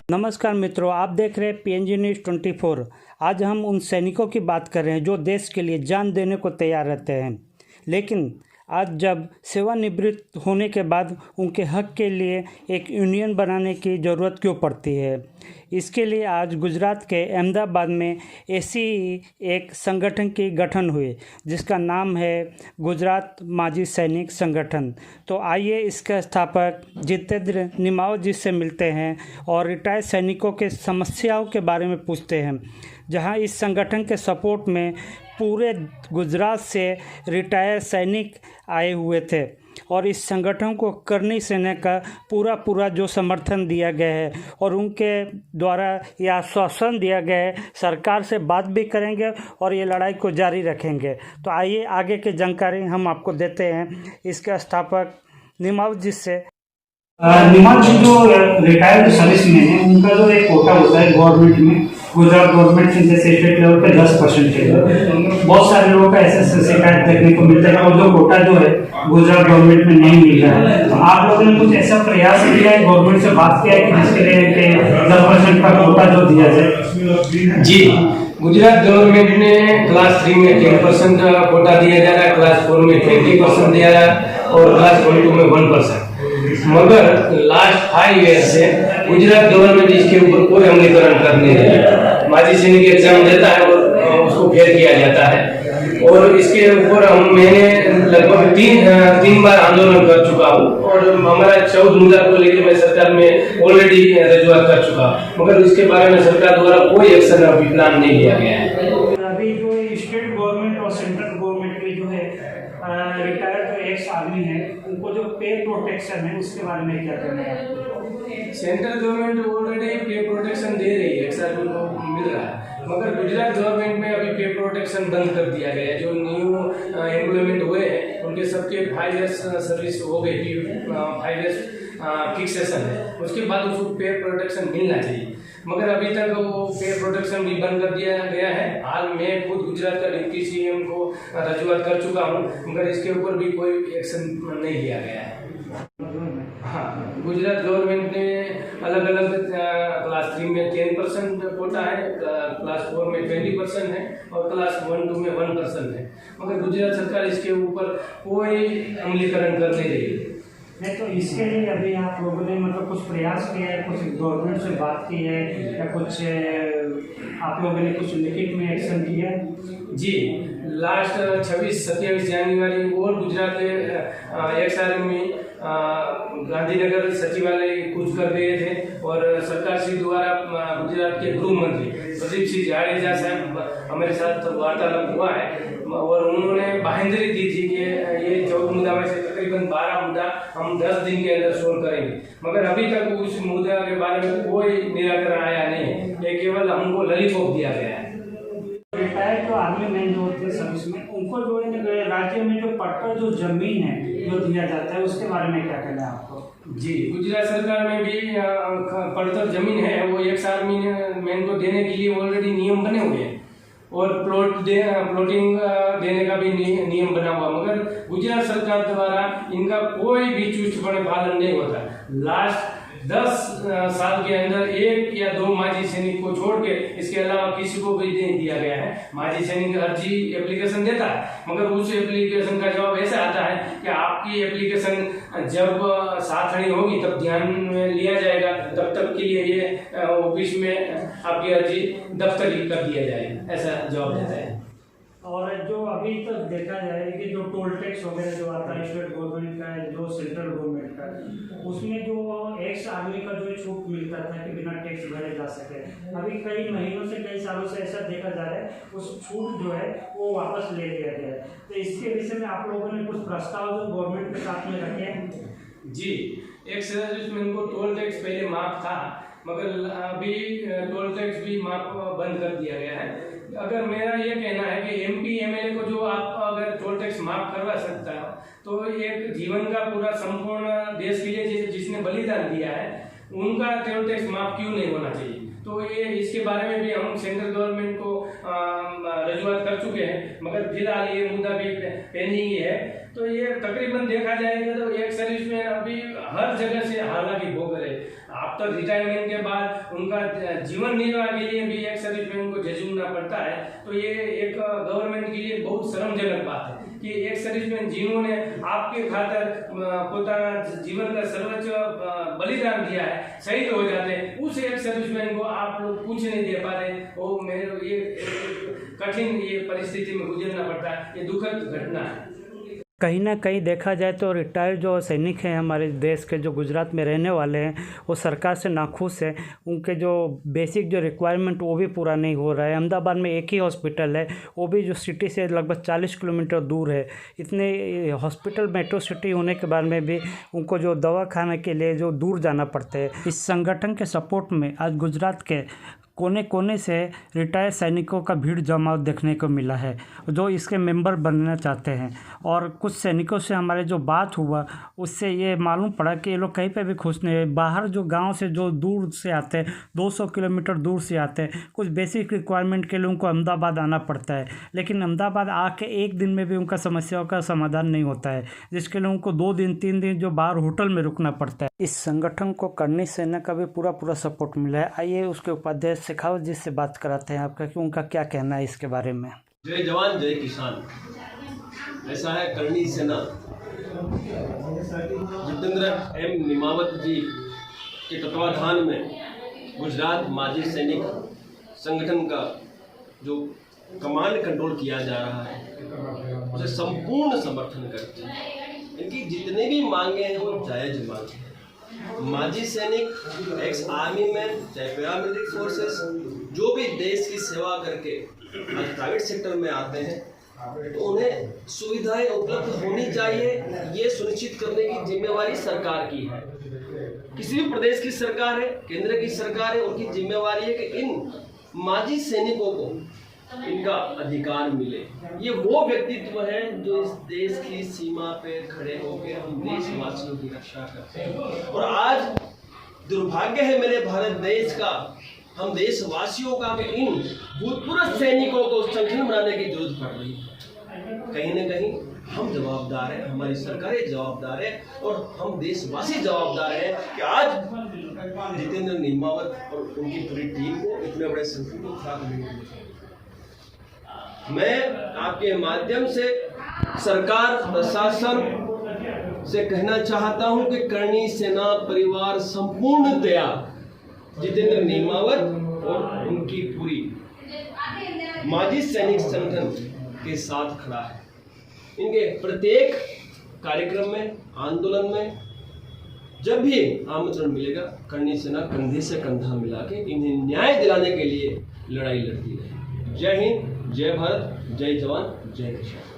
नमस्कार मित्रों, आप देख रहे हैं पीएनजी न्यूज़ 24। आज हम उन सैनिकों की बात कर रहे हैं जो देश के लिए जान देने को तैयार रहते हैं, लेकिन आज जब सेवानिवृत्त होने के बाद उनके हक के लिए एक यूनियन बनाने की ज़रूरत क्यों पड़ती है। इसके लिए आज गुजरात के अहमदाबाद में ऐसी एक संगठन की गठन हुई जिसका नाम है गुजरात माजी सैनिक संगठन। तो आइए इसके स्थापक जितेंद्र निमाव जी से मिलते हैं और रिटायर्ड सैनिकों के समस्याओं के बारे में पूछते हैं, जहां इस संगठन के सपोर्ट में पूरे गुजरात से रिटायर्ड सैनिक आए हुए थे और इस संगठन को करनी सेना का पूरा जो समर्थन दिया गया है और उनके द्वारा यह आश्वासन दिया गया है, सरकार से बात भी करेंगे और ये लड़ाई को जारी रखेंगे। तो आइए आगे की जानकारी हम आपको देते हैं इसके स्थापक निमाव जी से। निमाव जी जो रिटायर्ड सर्विसमैन है उनका जो एक कोटा होता है गवर्नमेंट में, गुजरात गवर्नमेंट से जैसे स्टेट लेवल पे 10% है। बहुत सारे लोगों का ऐसे शिकायत देखने को मिलता है और जो कोटा जो है गुजरात गवर्नमेंट में नहीं मिल रहा है। तो आप लोगों ने कुछ ऐसा प्रयास किया है, गवर्नमेंट से बात किया है कि जिसके लिए 10% का कोटा जो दिया जाए? जी, गुजरात गवर्नमेंट ने क्लास 3 में 10% का कोटा दिया जा रहा है, क्लास 4 में 20% दिया जा रहा है और क्लास 1-2 में 1%। मगर लास्ट 5 ईयर से गुजरात गवर्नमेंट इसके ऊपर कोई अमलीकरण कर नहीं रही है। माजी सैनिक एग्जाम देता है और उसको फेल किया जाता है और इसके ऊपर मैंने लगभग तीन बार आंदोलन कर चुका हूँ और हमारा 14 मुद्दा को लेकर मैं सरकार में ऑलरेडी रजूआत कर चुका, मगर इसके बारे में सरकार द्वारा कोई एक्शन अभी प्लान नहीं लिया गया है। अभी जो स्टेट गवर्नमेंट और सेंट्रल गवर्नमेंट की जो है रिटायर्ड एक्स आर्मी है उनको जो पे प्रोटेक्शन है उसके बारे में क्या कहना है? Central government already pay protection दे रही है, एक्स आर्मी को मिल रहा है, मगर गुजरात गवर्नमेंट में अभी पे प्रोटेक्शन बंद कर दिया गया है। जो न्यू एम्प्लॉयमेंट हुए हैं उनके सबके 5 इयर्स सर्विस हो गई, 5 इयर्स फिक्सेशन है, उसके बाद उसको पे प्रोटेक्शन मिलना चाहिए, मगर अभी तक वो पे प्रोटेक्शन भी बंद कर दिया गया है। हाल मैं खुद गुजरात का डिप्टी सीएम को रजूआत कर चुका हूँ, मगर इसके ऊपर भी कोई एक्शन नहीं लिया गया है। हाँ, गुजरात गवर्नमेंट ने अलग अलग क्लास 3 में 10% कोटा है, क्लास 4 में 20% है और क्लास 1-2 में 1% है, मगर गुजरात सरकार इसके ऊपर कोई अमलीकरण कर नहीं रही है। नहीं, तो इसके लिए अभी आप लोगों ने मतलब कुछ प्रयास किया है, कुछ गवर्नमेंट से बात की है या कुछ आप लोगों ने कुछ लिखित में एक्शन किया है? जी, लास्ट 26-27 जनवरी को गुजरात के एक्स आर्मी गांधीनगर सचिवालय कूच कर गए थे और सरकार श्री द्वारा गुजरात के गृह मंत्री प्रदीप सिंह जाडेजा साहब हमारे साथ वार्तालाप हुआ है और उन्होंने बांहेधरी दी थी कि ये 14 मुद्दा में से तकरीबन 12 मुद्दा हम 10 दिन के अंदर सोल्व करेंगे, मगर अभी तक उस मुद्दा के बारे में कोई निराकरण आया नहीं है। ये केवल हमको लॉलीपॉप दिया गया है। रिटायर्ड जो आर्मी मैन जो होते हैं सर्विस में उनको जो राज्य में जो पट्टा जो जमीन है जो दिया जाता है उसके बारे में क्या कहना है आपको? जी, गुजरात सरकार में भी पड़तर जमीन है, वो एक्स आर्मी मैन को देने के लिए ऑलरेडी नियम बने हुए हैं और प्लॉटिंग देने का भी नियम बना हुआ, मगर गुजरात सरकार द्वारा इनका कोई भी चुस्तपणे पालन नहीं होता। लास्ट 10 साल के अंदर 1 या 2 माजी सैनिक को छोड़ के इसके अलावा किसी को भी नहीं दिया गया है। माजी सैनिक अर्जी एप्लीकेशन देता है, मगर उस एप्लीकेशन का जवाब ऐसा आता है कि आपकी एप्लीकेशन जब साथनी होगी तब ध्यान में लिया जाएगा, तब तक के लिए ये ऑफिस में आपकी अर्जी दफ्तरी कर दिया जाएगा, ऐसा जवाब देता है। और जो अभी तक देखा जाए कि जो टोल टैक्स वगैरह जो आता है स्टेट गवर्नमेंट का है जो सेंट्रल गवर्नमेंट का, उसमें जो एक्स आर्मी का जो छूट मिलता था कि बिना टैक्स भरे जा सके, अभी कई महीनों से कई सालों से ऐसा देखा जा रहा है उस छूट जो है वो वापस ले लिया गया है। तो इसके विषय में आप लोगों ने कुछ प्रस्ताव जो गवर्नमेंट के साथ में रखे हैं? जी, एक सर्विसमैन को टोल टैक्स पहले माफ था, मगर अभी टोल टैक्स भी माफ बंद कर दिया गया है। अगर मेरा ये कहना है कि एमपी एमएलए को जो आप अगर टोल टैक्स माफ करवा सकता है तो एक जीवन का पूरा संपूर्ण देश के लिए जिसने बलिदान दिया है उनका टोल टैक्स माफ क्यों नहीं होना चाहिए। तो ये इसके बारे में भी हम सेंट्रल गवर्नमेंट को रजूआत कर चुके हैं, मगर फिलहाल ये मुद्दा भी पेंडिंग ही है। तो ये तकरीबन देखा जाएगा तो एक सर्विसमैन अभी हर जगह से हालांकि भोग रहे। आफ्टर रिटायरमेंट के बाद उनका जीवन निर्वाह के लिए भी एक सर्विसमैन को झेलना पड़ता है। तो ये एक गवर्नमेंट के लिए बहुत शर्मजनक बात है कि एक सर्विसमैन जिन्होंने आपके खातर पोताना जीवन का सर्वोच्च बलिदान दिया है, शहीद हो जाते हैं, उस एक सर्विसमैन को आप लोग कुछ नहीं दे पा रहे। वो मेरे ये कठिन ये परिस्थिति में गुजरना पड़ता है। ये दुखद घटना है। कहीं ना कहीं देखा जाए तो रिटायर्ड जो सैनिक हैं हमारे देश के, जो गुजरात में रहने वाले हैं, वो सरकार से नाखुश है। उनके जो बेसिक जो रिक्वायरमेंट वो भी पूरा नहीं हो रहा है। अहमदाबाद में एक ही हॉस्पिटल है, वो भी जो सिटी से लगभग 40 किलोमीटर दूर है। इतने हॉस्पिटल मेट्रो सिटी होने के बाद में भी उनको जो दवा खाने के लिए जो दूर जाना पड़ता है। इस संगठन के सपोर्ट में आज गुजरात के कोने कोने से रिटायर्ड सैनिकों का भीड़ जमाव देखने को मिला है, जो इसके मेंबर बनना चाहते हैं। और कुछ सैनिकों से हमारे जो बात हुआ उससे ये मालूम पड़ा कि ये लोग कहीं पे भी खुश नहीं है। बाहर जो गांव से जो दूर से आते हैं, 200 किलोमीटर दूर से आते हैं, कुछ बेसिक रिक्वायरमेंट के लिए उनको अहमदाबाद आना पड़ता है। लेकिन अहमदाबाद आके एक दिन में भी उनका समस्याओं का समाधान नहीं होता है, जिसके लिए उनको 2 दिन 3 दिन जो बाहर होटल में रुकना पड़ता है। इस संगठन को करनी सेना का भी पूरा सपोर्ट मिला है। आइए उसके उपाध्यक्ष शेखावत जी से बात कराते हैं आपका कि उनका क्या कहना है इसके बारे में। जय जवान जय किसान, ऐसा है करनी सेना। जितेंद्र एम निमावत जी के तत्वाधान में गुजरात माजी सैनिक संगठन का जो कमांड कंट्रोल किया जा रहा है उसे संपूर्ण समर्थन करते हैं। इनकी जितनी भी मांगे हैं वो जायज मांगे हैं। माजी सैनिक, एक्स आर्मी मैन, चाहे पैरामिलिट्री फोर्सेस, जो भी देश की सेवा करके आज प्राइवेट सेक्टर में आते हैं, तो उन्हें सुविधाएं उपलब्ध होनी चाहिए। ये सुनिश्चित करने की जिम्मेवारी सरकार की है। किसी भी प्रदेश की सरकार है, केंद्र की सरकार है, उनकी जिम्मेवारी है कि इन माजी सैनिकों को इनका अधिकार मिले। ये वो व्यक्तित्व है जो इस देश की सीमा पे खड़े होकर हम देशवासियों की रक्षा करते हैं। और आज दुर्भाग्य है मेरे भारत देश का, हम देशवासियों का कि इन भूतपूर्व सैनिकों को संगठन बनाने की जरूरत पड़ रही है। कहीं न कहीं हम जवाबदार हैं, हमारी सरकारें जवाबदार है और हम देशवासी जवाबदार हैं कि आज जितेंद्र निमावत और उनकी पूरी टीम को इतने बड़े संकट को खड़ा करने के। मैं आपके माध्यम से सरकार प्रशासन से कहना चाहता हूं कि करनी सेना परिवार संपूर्णतया जितेंद्र निमावत और उनकी पूरी माजी सैनिक संगठन के साथ खड़ा है। इनके प्रत्येक कार्यक्रम में, आंदोलन में जब भी आमंत्रण मिलेगा, करनी सेना कंधे से कंधा मिला के इन्हें न्याय दिलाने के लिए लड़ाई लड़ती है। जय हिंद, जय भारत, जय जवान, जय किसान।